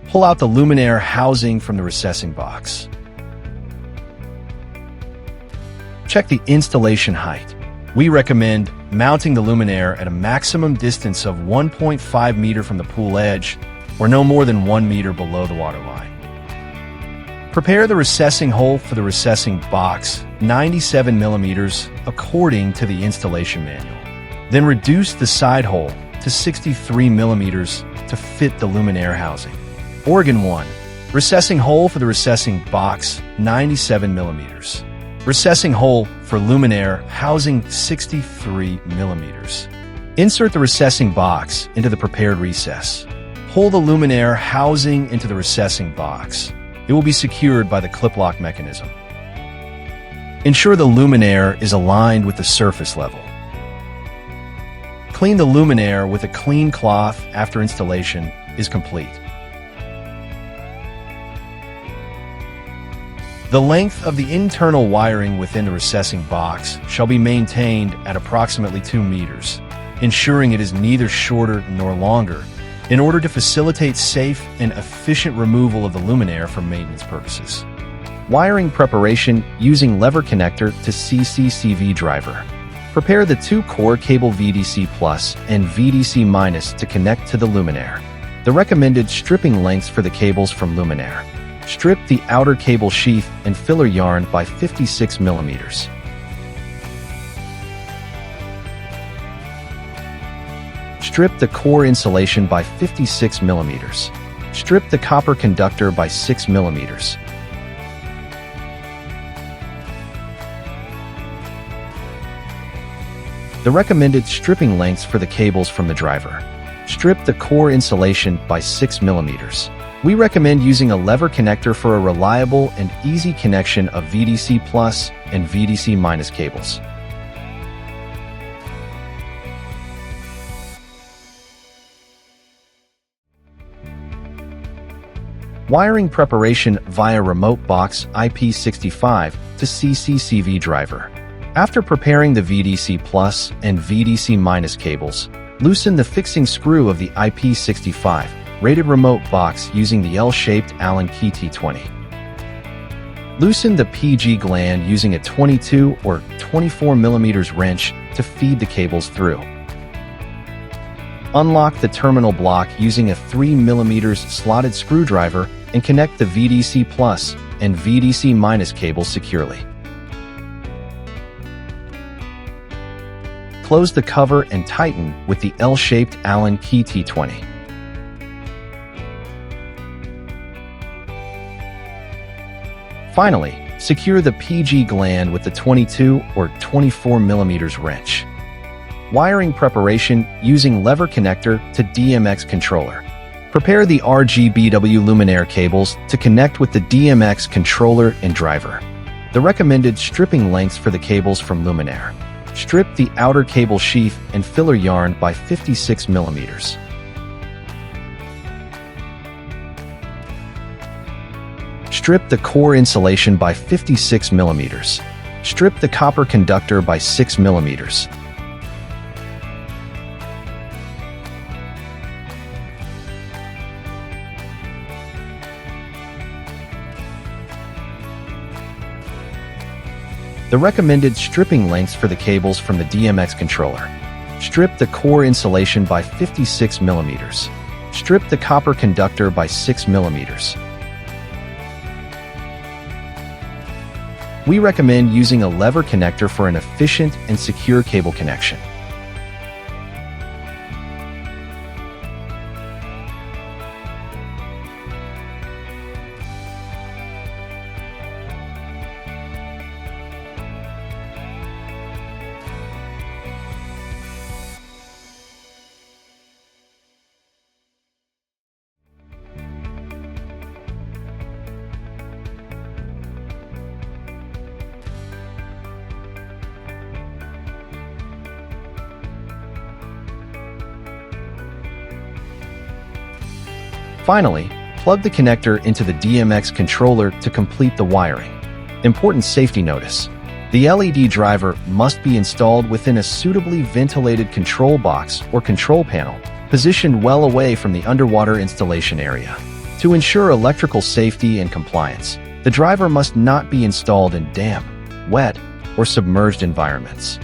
Pull out the luminaire housing from the recessing box. Check the installation height. We recommend mounting the luminaire at a maximum distance of 1.5 meters from the pool edge, or no more than 1 meter below the waterline. Prepare the recessing hole for the recessing box, 97 millimeters, according to the installation manual. Then reduce the side hole to 63 millimeters to fit the luminaire housing. Organ 1. Recessing hole for the recessing box, 97 millimeters. Recessing hole for luminaire housing, 63 millimeters. Insert the recessing box into the prepared recess. Pull the luminaire housing into the recessing box. It will be secured by the clip lock mechanism. Ensure the luminaire is aligned with the surface level. Clean the luminaire with a clean cloth after installation is complete. The length of the internal wiring within the recessing box shall be maintained at approximately 2 meters, ensuring it is neither shorter nor longer, in order to facilitate safe and efficient removal of the luminaire for maintenance purposes. Wiring preparation using lever connector to CCCV driver. Prepare the 2-core cable VDC Plus and VDC Minus to connect to the luminaire. The recommended stripping lengths for the cables from luminaire. Strip the outer cable sheath and filler yarn by 56 millimeters. Strip the core insulation by 56 millimeters. Strip the copper conductor by 6 millimeters. The recommended stripping lengths for the cables from the driver. Strip the core insulation by 6 millimeters. We recommend using a lever connector for a reliable and easy connection of VDC Plus and VDC Minus cables. Wiring preparation via remote box IP65 to CCCV driver. After preparing the VDC Plus and VDC Minus cables, loosen the fixing screw of the IP65 rated remote box using the L-shaped Allen key T20. Loosen the PG gland using a 22 or 24 millimeters wrench to feed the cables through. Unlock the terminal block using a 3 millimeters slotted screwdriver and connect the VDC Plus and VDC Minus cables securely. Close the cover and tighten with the L-shaped Allen key T20. Finally, secure the PG gland with the 22 or 24 millimeters wrench. Wiring preparation using lever connector to DMX controller. Prepare the RGBW luminaire cables to connect with the DMX controller and driver. The recommended stripping lengths for the cables from luminaire. Strip the outer cable sheath and filler yarn by 56 millimeters. Strip the core insulation by 56 millimeters. Strip the copper conductor by 6 millimeters. The recommended stripping lengths for the cables from the DMX controller. Strip the core insulation by 56 millimeters. Strip the copper conductor by 6 millimeters. We recommend using a lever connector for an efficient and secure cable connection. Finally, plug the connector into the DMX controller to complete the wiring. Important safety notice. The LED driver must be installed within a suitably ventilated control box or control panel, positioned well away from the underwater installation area. To ensure electrical safety and compliance, the driver must not be installed in damp, wet, or submerged environments.